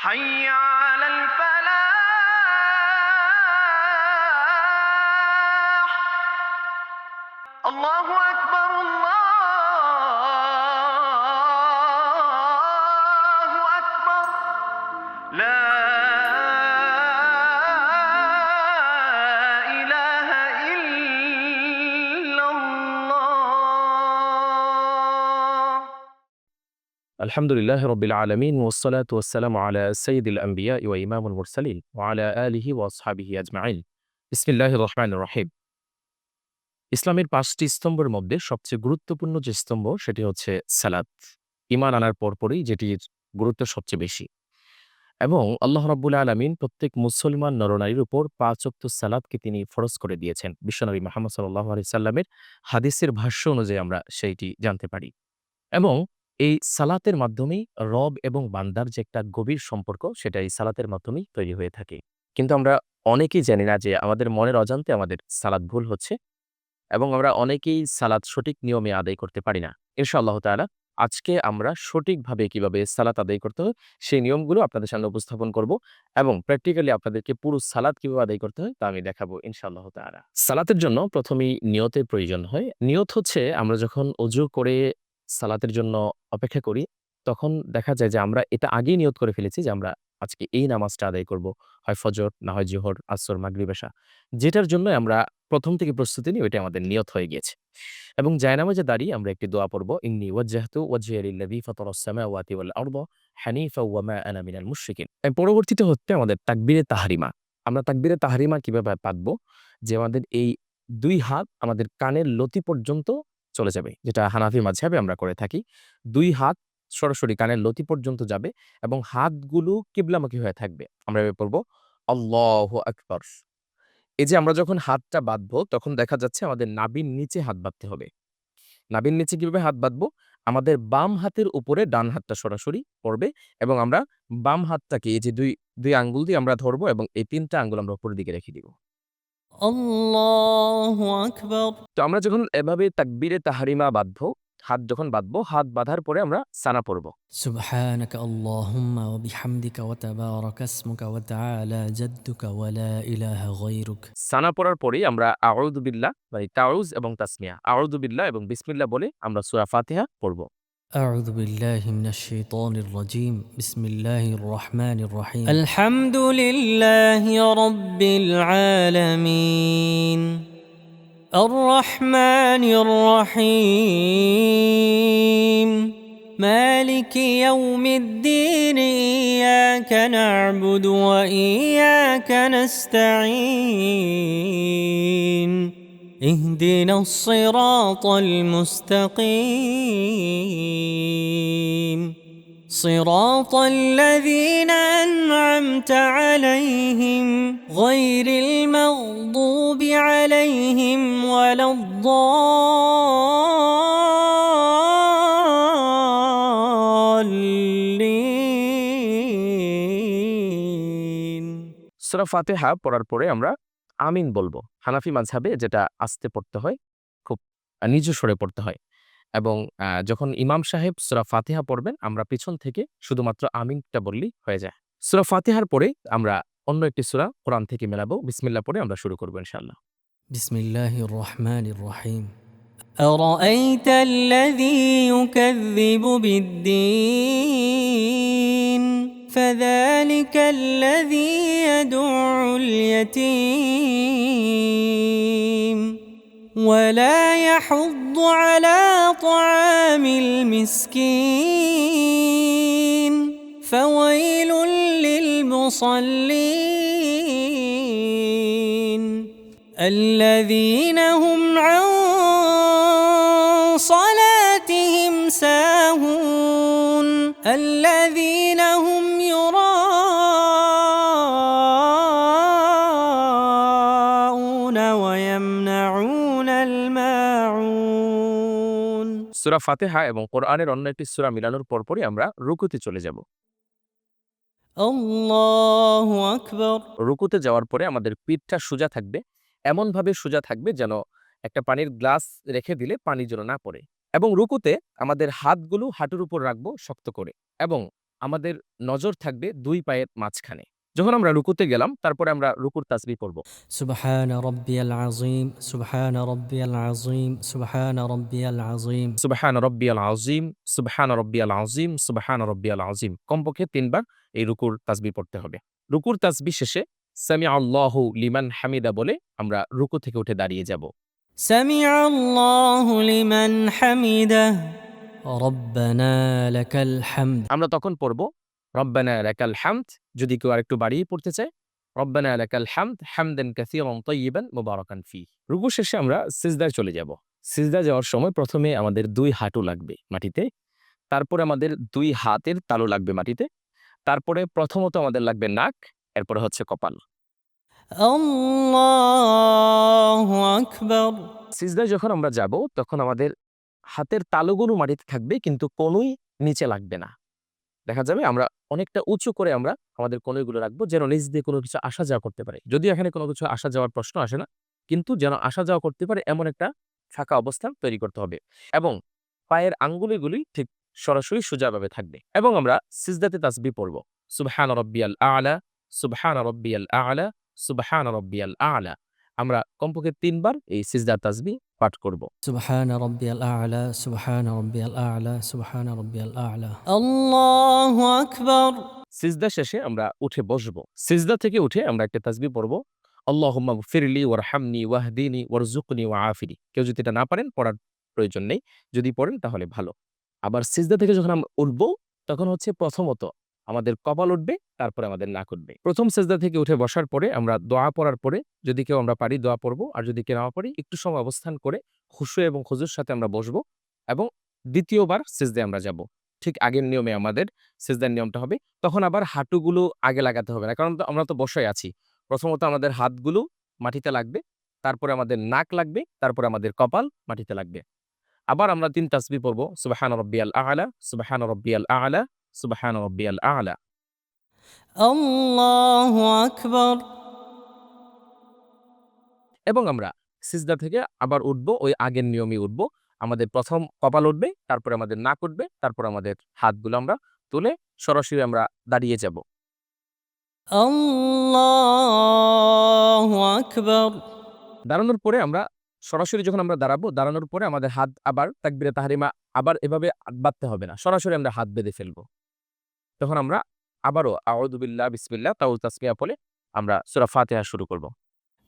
حي على الفلاح. الله أكبر الله أكبر. لا إله إلا الله. الحمد لله رب العالمين والصلاة والسلام على سيد الأنبياء وإمام المرسلين وعلى آله وأصحابه أجمعين بسم الله الرحمن الرحيم ইসলামের ৫টি স্তম্ভের মধ্যে সবচেয়ে গুরুত্বপূর্ণ যে স্তম্ভ সেটি হচ্ছে সালাত। ঈমান আনার পরপরই যেটির গুরুত্ব সবচেয়ে বেশি। এবং আল্লাহ রাব্বুল আলামিন প্রত্যেক মুসলমান নরনারীর উপর ৫ ওয়াক্ত সালাতকে তিনি ফরজ করে দিয়েছেন। বিশ্বনবী মুহাম্মদ সাল্লাল্লাহু আলাইহি সাল্লামের হাদিসের ভাষ্য অনুযায়ী আমরা সেইটি জানতে পারি। এবং এই সালাতের মাধ্যমেই রব এবং বান্দার যে একটা গভীর সম্পর্ক সেটা এই সালাতের মাধ্যমেই তৈরি হয়ে থাকে। কিন্তু আমরা অনেকেই জানি না যে আমাদের মনের অজান্তে আমাদের সালাত ভুল হচ্ছে এবং আমরা অনেকেই সালাত সঠিক নিয়মে আদায় করতে পারি না। ইনশাআল্লাহ তাআলা আজকে আমরা সঠিকভাবে কিভাবে সালাত আদায় করতে হয় সেই নিয়মগুলো আপনাদের সামনে উপস্থাপন করব এবং প্র্যাকটিক্যালি আপনাদেরকে পুরো সালাত কিভাবে আদায় করতে হয় তা আমি দেখাবো ইনশাআল্লাহ তাআলা। সালাতের জন্য প্রথমেই নিয়তের প্রয়োজন হয়। নিয়ত হচ্ছে আমরা যখন ওযু করে সালাতের জন্য অপেক্ষা করি, তখন দেখা যায় যে আমরা এটা আগেই নিয়ত করে ফেলেছি যে আমরা আজকে এই নামাজটা আদায় করব। হয় ফজর, না হয় জোহর, আসর, মাগরিব, এশা। যেটার জন্য আমরা প্রথম থেকে প্রস্তুতি নিই ওইটা আমাদের নিয়ত হয়ে গিয়েছে। এবং জায়নামাজে দাঁড়িয়ে আমরা একটি দোয়া পড়ব, ইন্নী ওয়াজ্জাহতু ওয়াজহিয়া লিল্লাযী ফাতারাস সামাওয়াতি ওয়াল আরদা হানিফা ওয়া মা আনা মিনাল মুশরিকিন। পরবর্তীতে হচ্ছে আমাদের তাকবীরে তাহরিমা। আমরা তাকবীরে তাহরিমা কিভাবে পাঠব? যে আমাদের এই ২ হাত আমাদের কানের লতি পর্যন্ত চলে যাবে, যেটা হানাফি মাযহাবে আমরা করে থাকি। ২ হাত সরাসরি কানের লতি পর্যন্ত যাবে এবং হাতগুলো কিবলামুখী হয়ে থাকবে। আমরা এভাবে পড়ব, আল্লাহু আকবার। এই যে আমরা যখন হাতটা বাঁধবো তখন দেখা যাচ্ছে আমাদের নাভির নিচে হাত বাঁধতে হবে। নাভির নিচে কিভাবে হাত বাঁধবো? আমাদের বাম হাতের উপরে ডান হাতটা সরাসরি পড়বে এবং আমরা বাম হাতটাকে এই যে ২ আঙ্গুল দিয়ে আমরা ধরবো এবং এই ৩ টা আঙ্গুল আমরা উপরের দিকে রেখে দিব। আল্লাহু আকবার। তো আমরা যখন এভাবে তাকবীরে তাহরিমা বাঁধবো, হাত যখন বাঁধবো, হাত বাঁধার পরে আমরা সানা পড়বো। سبحانك اللهم وبحمدك وتبارك اسمك وتعالى جدك ولا إله غيرك. সানা পড়ার পরেই আমরা আউযু বিল্লাহ মানে তাউজ এবং তাসমিয়া, আউযু বিল্লাহ এবং বিসমিল্লাহ বলে আমরা সূরা ফাতিহা পড়বো। أعوذ بالله من الشيطان الرجيم. بسم الله الرحمن الرحيم. الحمد لله رب العالمين الرحمن الرحيم مالك يوم الدين إياك نعبد وإياك نستعين اهدنا الصراط المستقيم صراط الذين أنعمت عليهم غير المغضوب عليهم ولا الضالين. সূরা ফাতিহা পড়ার পরে আমরা আমিন বলবো। হানাফি মাযহাবে যেটা আস্তে পড়তে হয়, খুব নিচু স্বরে পড়তে হয় এবং যখন ইমাম সাহেব সূরা ফাতিহা পড়বেন আমরা পিছন থেকে শুধুমাত্র আমিনটা বললেই হয়ে যায়। সূরা ফাতিহার পরে আমরা অন্য একটি সূরা কোরআন থেকে মেলাবো। বিসমিল্লাহ পড়ে আমরা শুরু করব ইনশাআল্লাহ। بسم الله الرحمن الرحيم. أرأيت الذي يكذب بالدين فذلك الذي يدع اليتيم ولا يحض على طعام المسكين فويل للمصلين الذين هم عن صلاتهم ساهون الذين هم يراءون ويمنعون الماعون. সূরা ফাতিহা এবং কোরআনের অন্য একটি সূরা মিলানোর পরপরই আমরা রুকুতে চলে যাব। الله أكبر. রুকুতে যাওয়ার পরে আমাদের পিঠটা সোজা থাকবে। এমনভাবে সোজা থাকবে যেন একটা পানির গ্লাস রেখে দিলে পানি যেন না পড়ে। এবং রুকুতে আমাদের হাতগুলো হাঁটুর উপর রাখবো শক্ত করে এবং আমাদের নজর থাকবে দুই পায়ের মাঝখানে। যখন আমরা রুকুতে গেলাম তারপরে আমরা রুকুর তাসবিহ পড়ব। سبحان ربي العظيم سبحان ربي العظيم سبحان ربي العظيم সুবহান রাব্বিয়াল আযীম, সুবহান রাব্বিয়াল আযীম, সুবহান রাব্বিয়াল আযীম। কমপক্ষে ৩ বার এই রুকুর তাসবিহ পড়তে হবে। রুকুর তাসবিহ শেষে সামিআ আল্লাহু লিমান হামিদা বলে আমরা রুকু থেকে উঠে দাঁড়িয়ে যাব। سمع الله لمن حمده ربنا لك الحمد আমরা তখন পড়ব রব্বানা লাকাল হামদ, যদি কেউ আরেকটু বাড়িয়ে পড়তে চায় রব্বানা লাকাল হামদ হামদান কাসীরান তাইয়িবান মুবারাকান ফীহ। রুকু শেষে আমরা সিজদায় চলে যাব। সিজদা যাওয়ার সময় প্রথমে আমাদের ২ হাঁটু লাগবে মাটিতে, তারপরে আমাদের ২ হাতের তালু লাগবে মাটিতে, তারপরে প্রথমত আমাদের লাগবে নাক, এরপরে হচ্ছে কপাল। الله أكبر সিজদায় যখন আমরা যাব তখন আমাদের হাতের তালুগুলো মাটিতে থাকবে কিন্তু কোনোই নিচে লাগবে না। দেখা যাবে আমরা অনেকটা উঁচু করে আমরা আমাদের কনুইগুলো রাখবো যেন নিচ দিয়ে কোনো কিছু আসা যাওয়া করতে পারে। যদিও এখানে কোনো কিছু আসা যাওয়ার প্রশ্ন আসে না, কিন্তু যেন আসা যাওয়া করতে পারে এমন একটা ফাঁকা অবস্থান তৈরি করতে হবে এবং পায়ের আঙ্গুলগুলি ঠিক সরাসরি সোজাভাবে থাকবে এবং আমরা সিজদাতে তাসবিহ পড়ব সুবহান রাব্বিয়াল আ'লা, সুবহান রাব্বিয়াল আ'লা, সুবহান রাব্বিয়াল আ'লা। আমরা কমপক্ষে ৩ বার এই সিজদার তাসবিহ পাঠ করব। سبحان ربي الأعلى سبحان ربي الأعلى سبحان ربي الأعلى الله أكبر সিজদা শেষে আমরা উঠে বসবো। সিজদা থেকে উঠে আমরা একটা তাসবিহ পড়ব আল্লাহুম্মা গফিরলি ওয়ারহামনি ওয়াহদিনি ওয়ারজুকনি ওয়াআফিনি। কেউ যদি এটা না পারেন পড়ার প্রয়োজন নেই, যদি পড়েন তাহলে ভালো। আবার সিজদা থেকে যখন আমরা উঠবো তখন হচ্ছে প্রথমত আমাদের কপাল উঠবে, তারপরে আমাদের নাক উঠবে। প্রথম সিজদা থেকে উঠে বসার পরে আমরা দোয়া পড়ার পরে যদি কেউ আমরা পারি দোয়া পড়বো, আর যদি কেউ না পারি একটু সময় অবস্থান করে খুশু এবং খুজুর সাথে আমরা বসবো এবং দ্বিতীয়বার সিজদায় আমরা যাব। ঠিক আগের নিয়মে আমাদের সিজদার নিয়মটা হবে। তখন আবার হাঁটুগুলো আগে লাগাতে হবে না, কারণ আমরা তো বসাই আছি। প্রথমত আমাদের হাতগুলো মাটিতে লাগবে, তারপরে আমাদের নাক লাগবে, তারপরে আমাদের কপাল মাটিতে লাগবে। আবার আমরা ৩ তাসবিহ পড়ব সুবহান রাব্বিয়াল আ'লা, সুবহান রাব্বিয়াল আ'লা, সুবহান রাব্বিয়াল আ'লা। الله أكبر এবং আমরা সিজদা থেকে আবার উঠবো, ওই আগের নিয়মে উঠবো। আমাদের প্রথম কপাল উঠবে, তারপরে আমাদের নাক উঠবে, তারপর আমাদের হাতগুলো আমরা তুলে সরাসরি আমরা দাঁড়িয়ে যাব। الله أكبر দাঁড়ানোর পরে আমরা সরাসরি যখন আমরা দাঁড়াবো, দাঁড়ানোর পরে আমাদের হাত আবার তাকবীরে তাহরিমা আবার এভাবে বাঁধতে হবে না, সরাসরি আমরা হাত বেঁধে ফেলবো। তখন আমরা আবারও আউযু বিল্লাহ বিসমিল্লাহ তাওয়াল তাসমিয়া বলে আমরা সূরা ফাতিহা শুরু করব।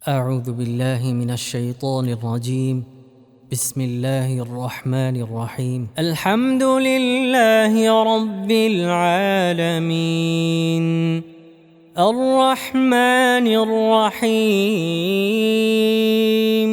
أعوذ بالله من الشيطان الرجيم بسم الله الرحمن الرحيم الحمد لله رب العالمين الرحمن الرحيم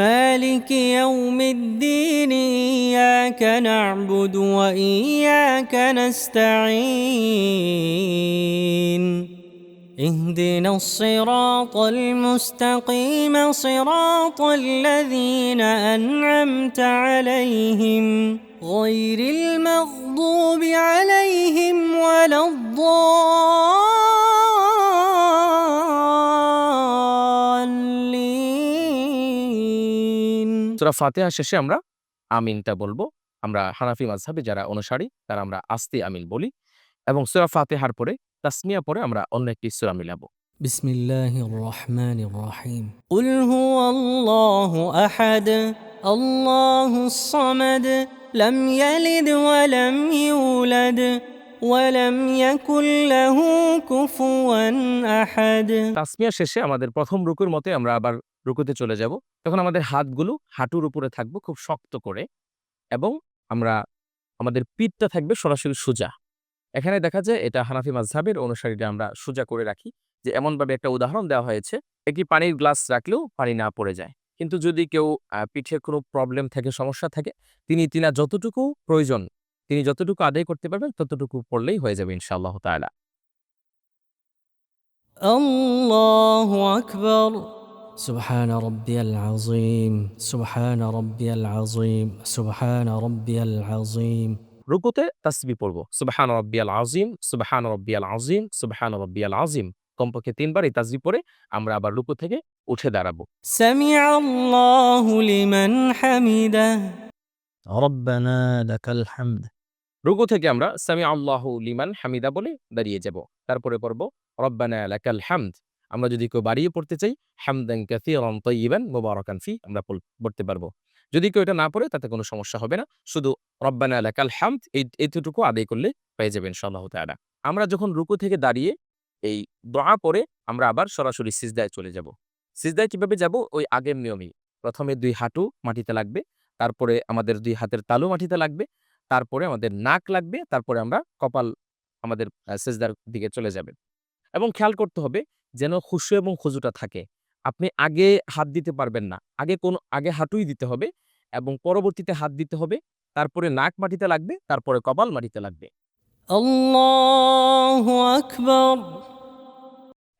مالك يوم الدين إياك نعبد وإياك نستعين اهدنا الصراط المستقيم صراط الذين أنعمت عليهم غير المغضوب عليهم ولا الضالين সূরা ফাতিহা শেষে আমরা আমিনটা বলবো। আমরা হানাফি মাযহাবে যারা অনুসারী তারা আমরা আস্তে আমিন বলি এবং সূরা ফাতিহার পরে তাসমিয়া পরে আমরা অন্য একটি সূরা মিলাবো। بسم الله الرحمن الرحيم قل هو الله أحد الله الصمد لم يلد ولم يولد ولم يكن له كفوا أحد তাসমিয়া শেষে আমাদের প্রথম রুকুর মতে আমরা আবার রুকুতে চলে যাব। তখন আমাদের হাতগুলো হাঁটুর উপরে থাকবে খুব শক্ত করে এবং আমরা আমাদের পিঠটা থাকবে সরাসরি সোজা। এখানে দেখা যায় এটা হানাফি মাযহাবের অনুসারীরা আমরা সোজা করে রাখি, যে এমনভাবে একটা উদাহরণ দেওয়া হয়েছে একটি পানির গ্লাস রাখলেও পানি না পড়ে যায়। কিন্তু যদি কেউ পিঠে কোনো প্রবলেম থাকে, সমস্যা থাকে, তিনা যতটুকু প্রয়োজন তিনি যতটুকু আদায় করতে পারবেন ততটুকু পড়লেই হয়ে যাবে ইনশাআল্লাহ তাআলা। الله أكبর سبحان ربي العظيم سبحان ربي العظيم سبحان ربي العظيم রুকুতে তাসবিহ পড়ব সুবহান রাব্বিয়াল আযীম, সুবহান রাব্বিয়াল আযীম, সুবহান রাব্বিয়াল আযীম। কমপক্ষে ৩ বার এই তাসবিহ পড়ে আমরা আবার রুকু থেকে উঠে দাঁড়াবো। سمع الله لمن حمده ربنا لك الحمد রুকু থেকে আমরা সামি আল্লাহু লিমান হামিদা বলে দাঁড়িয়ে যাব। তারপরে পড়ব রব্বানা লাকাল হামদ। আমরা যদি কেউ বাড়িয়ে পড়তে চাই হামদান কাসীরান তাইয়িবান মুবারাকান ফি আমরা পড়তে পারবো। যদি কেউ এটা না পড়ে তাতে কোনো সমস্যা হবে না। শুধু রব্বানা লাকাল হামদ এতটুকু আদায় করলে পেয়ে যাবেন ইনশাআল্লাহু তাআলা। আমরা যখন রুকু থেকে দাঁড়িয়ে এই দোয়া পড়ে আমরা আবার সরাসরি সিজদায় চলে যাব। সিজদায় কিভাবে যাব? ওই আগের নিয়মেই। প্রথমে ২ হাঁটু মাটিতে লাগবে, তারপরে আমাদের ২ হাতের তালু মাটিতে লাগবে, তারপরে আমাদের নাক লাগবে, তারপরে আমরা কপাল আমাদের সিজদার দিকে চলে যাবে। এবং খেয়াল করতে হবে যেন খুশু এবং খুজুটা থাকে। আপনি আগে হাত দিতে পারবেন না। আগে হাঁটুই দিতে হবে এবং পরবর্তীতে হাত দিতে হবে। তারপরে নাক মাটিতে লাগবে, তারপরে কপাল মাটিতে লাগবে। আল্লাহু আকবার।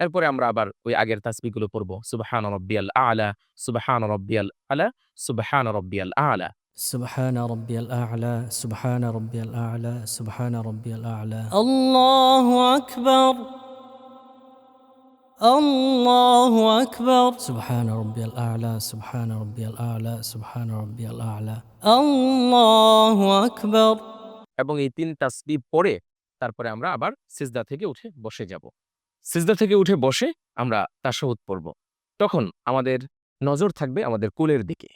এরপরে আমরা আবার ওই আগের তাসবিহগুলো পড়ব। সুবহান রাব্বিয়াল আ'লা, সুবহান রাব্বিয়াল আ'লা, সুবহান রাব্বিয়াল আ'লা। سبحان ربي الأعلى سبحان ربي الأعلى سبحان ربي الأعلى. الله أكبر الله أكبر. سبحان ربي الأعلى سبحان ربي الأعلى سبحان ربي الأعلى. الله أكبر. এবং এই ৩ তাসবিহ পড়ে তারপরে আমরা আবার সিজদা থেকে উঠে বসে যাব। সিজদা থেকে উঠে বসে আমরা তাশাহুদ পড়ব। তখন আমাদের নজর থাকবে আমাদের কোলের দিকে।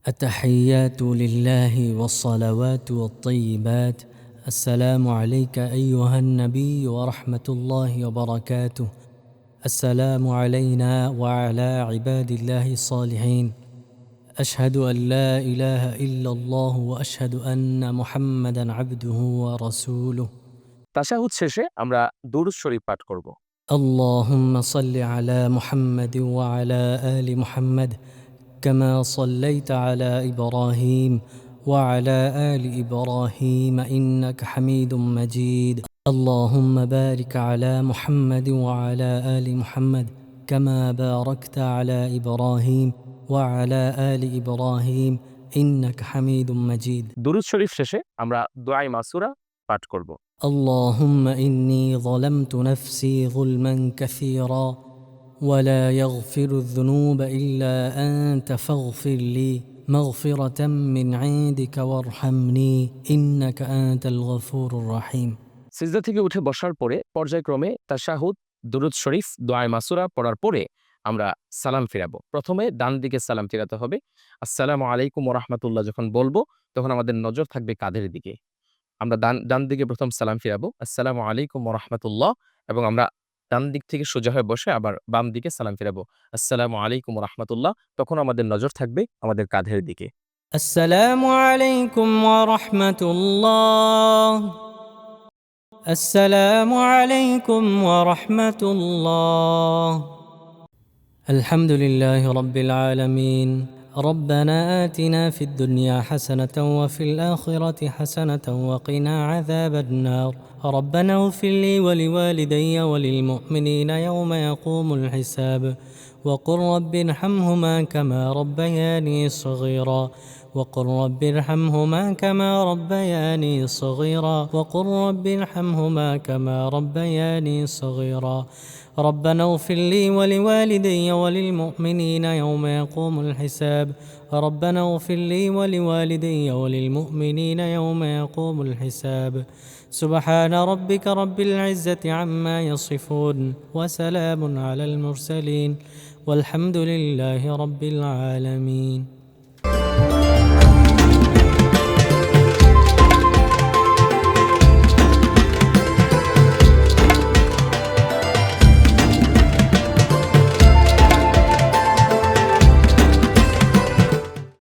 التحيات لله والصلوات والطيبات. السلام عليك أيها النبي ورحمة الله وبركاته. السلام علينا وعلى عباد الله الصالحين. أشهد أن لا إله إلا الله وأشهد أن محمدا عبده ورسوله. তাশাহুদ শেষে আমরা দুরূদ শরীফ পাঠ করব। اللهم صل على محمد وعلى آل محمد كما صليت على إبراهيم وعلى آل إبراهيم إنك حميد مجيد. اللهم بارك على محمد وعلى آل محمد كما باركت على إبراهيم وعلى آل إبراهيم إنك حميد مجيد. দুরূদ শরীফ শেষে আমরা দুআয়ে মাসুরা পাঠ করব। اللهم إني ظلمت نفسي ظلما كثيرا ولا يغفر الذنوب إلا أنت فاغفر لي مغفرة من عندك وارحمني إنك أنت الغفور الرحيم. সিজদা থেকে উঠে বসার পরে পর্যায়ক্রমে তাশাহুদ, দুরূদ শরীফ, দুআয়ে মাসুরা পড়ার পরে আমরা সালাম ফিরাবো। প্রথমে ডান দিকে সালাম ফিরাতে হবে। আসসালামু আলাইকুম ওয়া রাহমাতুল্লাহ যখন বলবো তখন আমাদের নজর থাকবে কাঁধের দিকে। আমরা ডান দিকে প্রথম সালাম ফিরাবো। আসসালামু আলাইকুম ওয়া রাহমাতুল্লাহ এবং আমরা ডান দিক থেকে সোজা হয়ে বসে আবার বাম দিকে সালাম ফিরাবো। আসসালামু আলাইকুম ওয়া রাহমাতুল্লাহ। তখন আমাদের নজর থাকবে আমাদের কাঁধের দিকে। السلام عليكم ورحمة الله. السلام عليكم ورحمة الله. الحمد لله رب العالمين. ربنا آتنا في الدنيا حسنة وفي الآخرة حسنة وقنا عذاب النار. ربنا اغفر لي ولوالدي وللمؤمنين يوم يقوم الحساب. وقل رب ارحمهما كما ربياني صغيرا. وقل رب ارحمهما كما ربياني صغيرا. وقل رب ارحمهما كما ربياني صغيرا. ربنا اغفر لي ولوالدي وللمؤمنين يوم يقوم الحساب. ربنا اغفر لي ولوالدي وللمؤمنين يوم يقوم الحساب. سبحان ربك رب العزة عما يصفون وسلام على المرسلين والحمد لله رب العالمين.